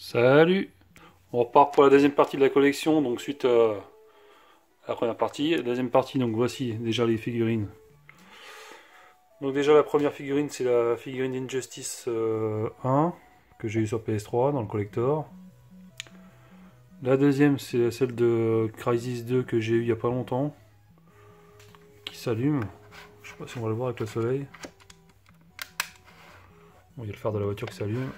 Salut! On repart pour la deuxième partie de la collection, donc suite à la première partie. La deuxième partie, donc voici déjà les figurines. Donc déjà la première figurine, c'est la figurine d'Injustice 1, que j'ai eu sur PS3 dans le collector. La deuxième, c'est celle de Crysis 2 que j'ai eu il n'y a pas longtemps, qui s'allume. Je sais pas si on va le voir avec le soleil. Bon, il y a le phare de la voiture qui s'allume.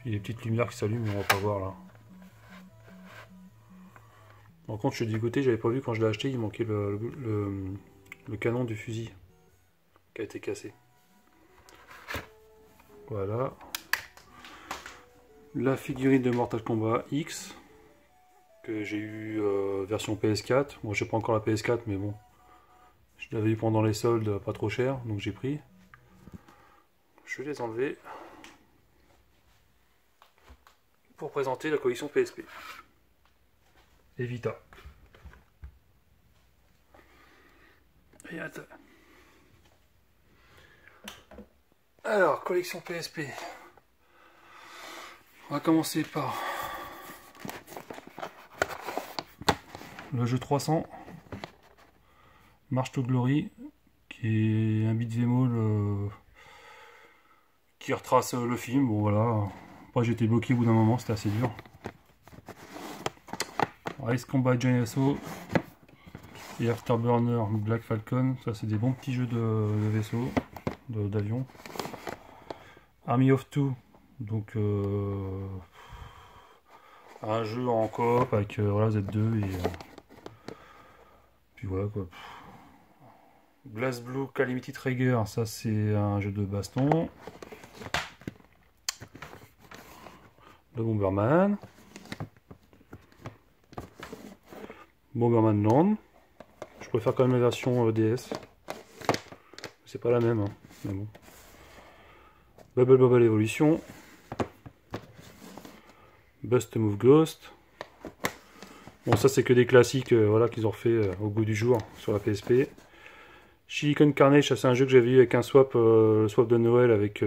Puis les petites lumières qui s'allument, mais on va pas voir là. Par contre, je suis du côté, j'avais pas vu quand je l'ai acheté, il manquait le canon du fusil qui a été cassé. Voilà. La figurine de Mortal Kombat X que j'ai eu version PS4. Moi, j'ai pas encore la PS4, mais bon, je l'avais eu pendant les soldes, pas trop cher, donc j'ai pris. Je vais les enlever pour présenter la collection PSP. Et Vita. Et attends. Alors, collection PSP. On va commencer par le jeu 300, March to Glory, qui est un beat'em all qui retrace le film. Bon voilà. Après j'ai été bloqué au bout d'un moment, c'était assez dur. Ice Combat Giant Assault et Afterburner Black Falcon, ça c'est des bons petits jeux de vaisseaux, d'avion. Army of Two, donc un jeu en coop avec voilà, Z2 et puis voilà quoi. Glass Blue Calamity Trigger, ça c'est un jeu de baston. Le Bomberman. Bomberman Land. Je préfère quand même la version DS. C'est pas la même, hein, mais bon. Bubble Bobble Evolution. Bust Move Ghost. Bon, ça c'est que des classiques voilà, qu'ils ont refait au goût du jour sur la PSP. Silicon Carnage, ça c'est un jeu que j'avais eu avec un swap, le swap de Noël avec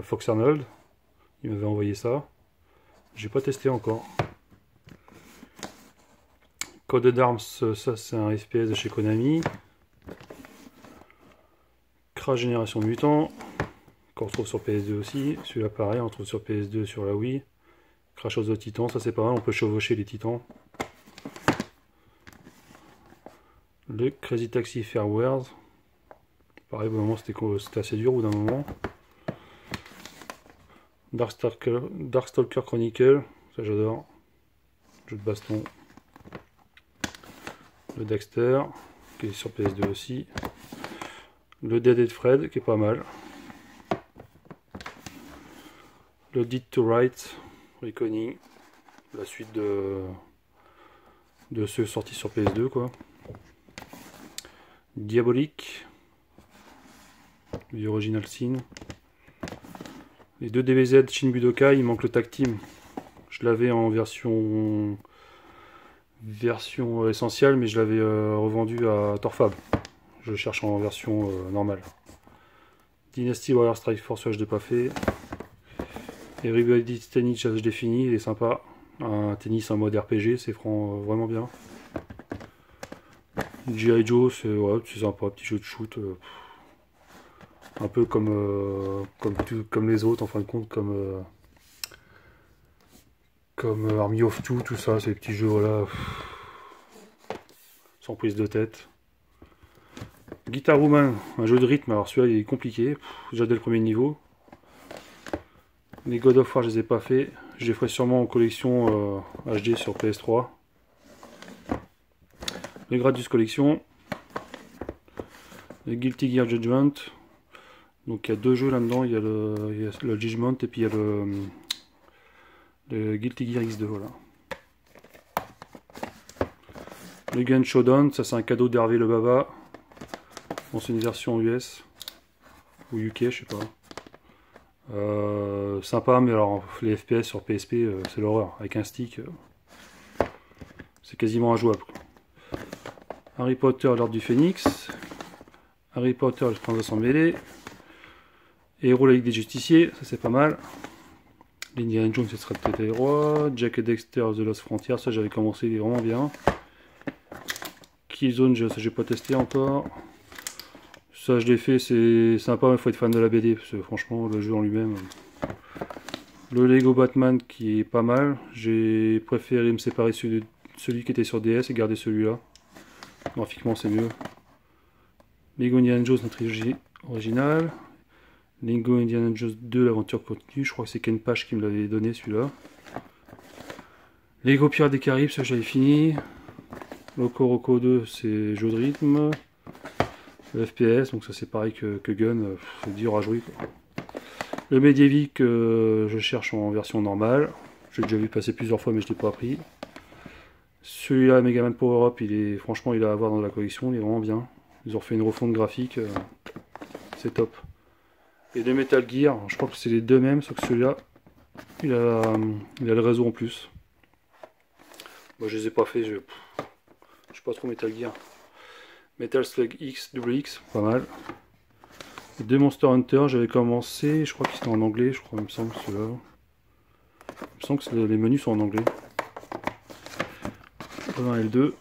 Fox Arnold. Il m'avait envoyé ça. J'ai pas testé encore. Coded Arms, ça c'est un FPS de chez Konami. Crash Génération Mutant, qu'on retrouve sur PS2 aussi. Celui-là pareil, on retrouve sur PS2 sur la Wii. Crash of the Titan, ça c'est pas mal, on peut chevaucher les titans. Le Crazy Taxi Fairwares. Pareil, au bout d'un moment c'était assez dur au bout d'un moment. Darkstalker Chronicle, ça j'adore. Jeu de baston. Le Dexter, qui est sur PS2 aussi. Le Dead Fred, qui est pas mal. Le Dead to Right, Reckoning, la suite de ceux sortis sur PS2 quoi. Diabolique, The Original Sin. Les deux DBZ Shin Budokai, il manque le Tag Team. Je l'avais en version essentielle, mais je l'avais revendu à Torfab. Je le cherche en version normale. Dynasty Warrior Strike Force, je l'ai pas fait. Everybody's Tennis, je l'ai fini, il est sympa. Un tennis en mode RPG, c'est vraiment bien. G.I. Joe, c'est ouais, sympa, petit jeu de shoot. Un peu comme les autres, en fin de compte, comme Army of Two, tout ça, ces petits jeux voilà, sans prise de tête. Guitar Woman, un jeu de rythme, alors celui-là il est compliqué, déjà dès le premier niveau. Les God of War je les ai pas fait, je les ferai sûrement en collection HD sur PS3. Les Gradius Collection. Les Guilty Gear Judgment. Donc il y a deux jeux là-dedans, il y a le Judgment et puis il y a le Guilty Gear X2, voilà. Le Gun Showdown, ça c'est un cadeau d'Hervé Le Baba. Bon, c'est une version US ou UK, je sais pas. Sympa, mais alors les FPS sur PSP, c'est l'horreur. Avec un stick, c'est quasiment injouable. Harry Potter, l'Ordre du Phénix. Harry Potter, le Prince de sang mêlé. Héros, la Ligue des Justiciers, ça c'est pas mal. L'Indiana Jones, ce sera peut-être les rois. Jack et Dexter, The Lost Frontier, ça j'avais commencé, il est vraiment bien. Killzone, ça j'ai pas testé encore. Ça je l'ai fait, c'est sympa, mais il faut être fan de la BD, parce que franchement le jeu en lui-même. Le Lego Batman qui est pas mal. J'ai préféré me séparer celui qui était sur DS et garder celui-là. Graphiquement c'est mieux. Lego Indiana Jones, notre trilogie originale. Lego Indiana Jones 2, l'aventure continue. Je crois que c'est Ken Page qui me l'avait donné celui-là. Lego Pirates des Caraïbes, ça j'avais fini. Loco Roco 2, c'est jeu de rythme. Le FPS, donc ça c'est pareil que Gun, c'est dur à jouer quoi. Le Medievic que je cherche en version normale. J'ai déjà vu passer plusieurs fois mais je ne l'ai pas pris. Celui-là, Megaman Power Up, franchement il est à avoir dans la collection, il est vraiment bien. Ils ont refait une refonte graphique, c'est top. Et les Metal Gear, je crois que c'est les deux mêmes, sauf que celui-là, il a le réseau en plus. Moi je les ai pas fait, je suis pas trop Metal Gear. Metal Slug X, Double X, pas mal. Deux Monster Hunter, j'avais commencé, je crois que c'était en anglais, je crois, il me semble que celui-là. Il me semble que les menus sont en anglais. Le 1 et le 2.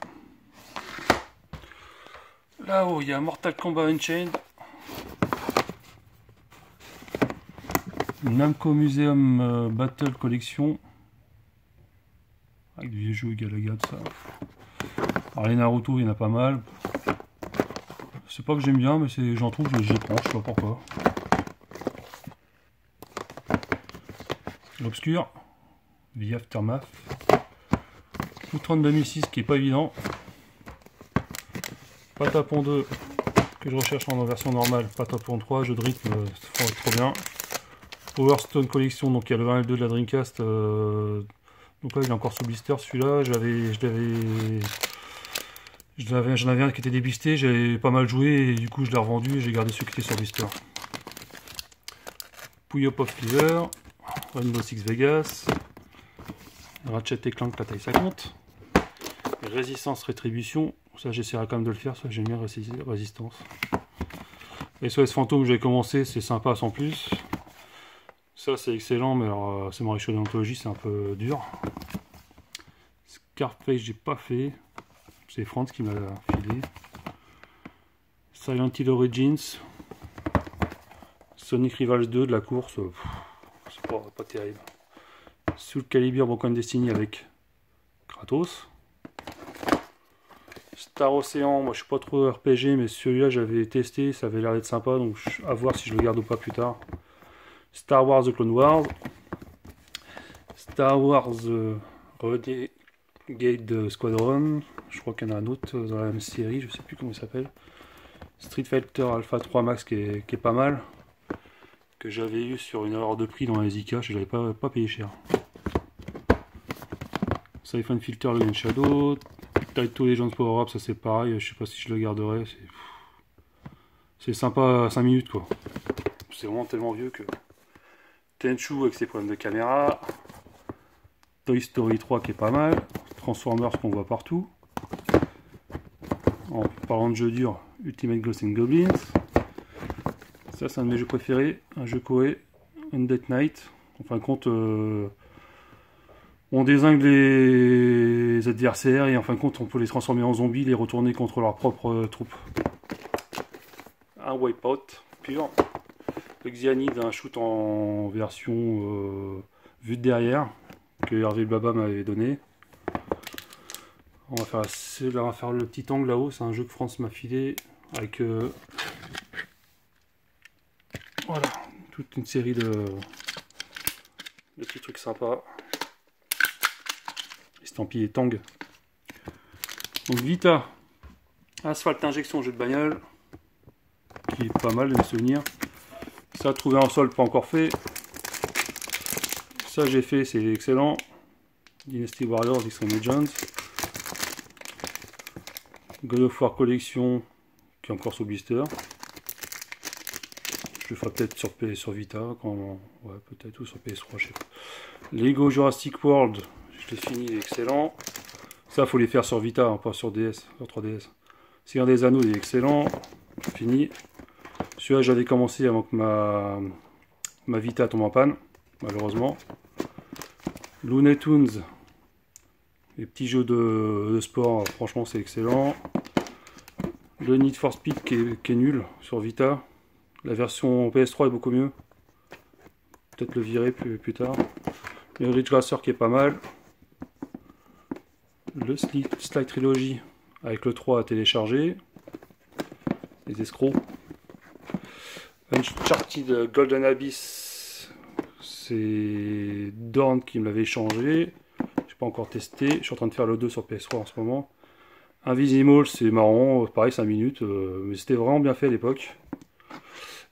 Là-haut, il y a Mortal Kombat Unchained. Namco Museum Battle Collection. Avec des jeux Galaga, tout ça. Alors les Naruto, il y en a pas mal. C'est pas que j'aime bien, mais j'en trouve, je les prends, je sais pas pourquoi. L'Obscur, The Aftermath. Outrun 2006 qui est pas évident. Patapon 2 que je recherche en version normale. Patapon 3, jeu de rythme, c'est trop bien. Power Stone Collection, donc il y a le 1 et le 2 de la Dreamcast. Donc là il est encore sous blister celui-là. J'en avais un qui était débisté, j'avais pas mal joué et du coup je l'ai revendu et j'ai gardé celui qui était sur blister. Puyo Pop Fever, Rainbow Six Vegas, Ratchet et Clank la taille 50, Résistance Rétribution, ça j'essaierai quand même de le faire, ça j'aime bien Résistance. SOS Fantôme j'ai commencé, c'est sympa sans plus. Ça c'est excellent, mais alors c'est Marie Show d'anthologie, c'est un peu dur. Scarface j'ai pas fait. C'est Franz qui m'a filé. Silent Hill Origins. Sonic Rivals 2 de la course. C'est pas terrible. Soul Calibur Broken Destiny avec Kratos. Star Ocean, moi je suis pas trop RPG, mais celui-là j'avais testé, ça avait l'air d'être sympa, donc à voir si je le garde ou pas plus tard. Star Wars The Clone Wars. Star Wars Renegade Squadron. Je crois qu'il y en a un autre dans la même série, je sais plus comment il s'appelle. Street Fighter Alpha 3 Max qui est pas mal. Que j'avais eu sur une erreur de prix dans les IK, je l'avais pas payé cher. Siphon Filter Legend Shadow. Taito Legends Power Up, ça c'est pareil, je sais pas si je le garderai. C'est sympa 5 minutes quoi. C'est vraiment tellement vieux que. Tenchu avec ses problèmes de caméra. Toy Story 3 qui est pas mal. Transformers qu'on voit partout. En parlant de jeux durs, Ultimate Ghosts and Goblins. Ça c'est un de mes jeux préférés. Un jeu Koei, Undead Night. En fin de compte, on dézingue les adversaires et en fin de compte on peut les transformer en zombies, les retourner contre leurs propres troupes. Un Wipeout pur. Le Xyanide, un shoot en version vue de derrière que Hervé Baba m'avait donné. On va faire le petit angle là-haut, c'est un jeu que France m'a filé avec voilà, toute une série de petits trucs sympas. Estampillé Tang. Donc Vita, Asphalt Injection, jeu de bagnole, qui est pas mal de mes souvenirs. Ça, trouvé en solde, pas encore fait. Ça, j'ai fait, c'est excellent. Dynasty Warriors, X-Ray Legends. God of War Collection, qui est encore sous blister. Je le ferai peut-être sur Vita, ouais, peut-être, ou sur PS3, je sais pas. Lego Jurassic World, je l'ai fini, il est excellent. Ça, faut les faire sur Vita, hein, pas sur DS, sur 3DS. Seigneur des Anneaux, il est excellent. Fini. Celui-là, j'avais commencé avant que ma Vita tombe en panne, malheureusement. Looney Tunes, les petits jeux de sport, franchement c'est excellent. Le Need for Speed qui est nul sur Vita. La version PS3 est beaucoup mieux. Peut-être le virer plus tard. Le Ridge Racer qui est pas mal. Le Sly Trilogy avec le 3 à télécharger. Les escrocs. Uncharted Golden Abyss. C'est Dorn qui me l'avait échangé. J'ai pas encore testé. Je suis en train de faire le 2 sur PS3 en ce moment. Invisimal, c'est marrant. Pareil, 5 minutes. Mais c'était vraiment bien fait à l'époque.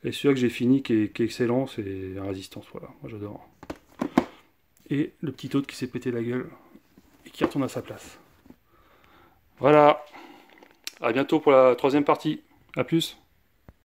Et celui-là que j'ai fini qui est excellent, c'est Résistance. Voilà, moi j'adore. Et le petit autre qui s'est pété la gueule et qui retourne à sa place. Voilà. À bientôt pour la troisième partie. A plus.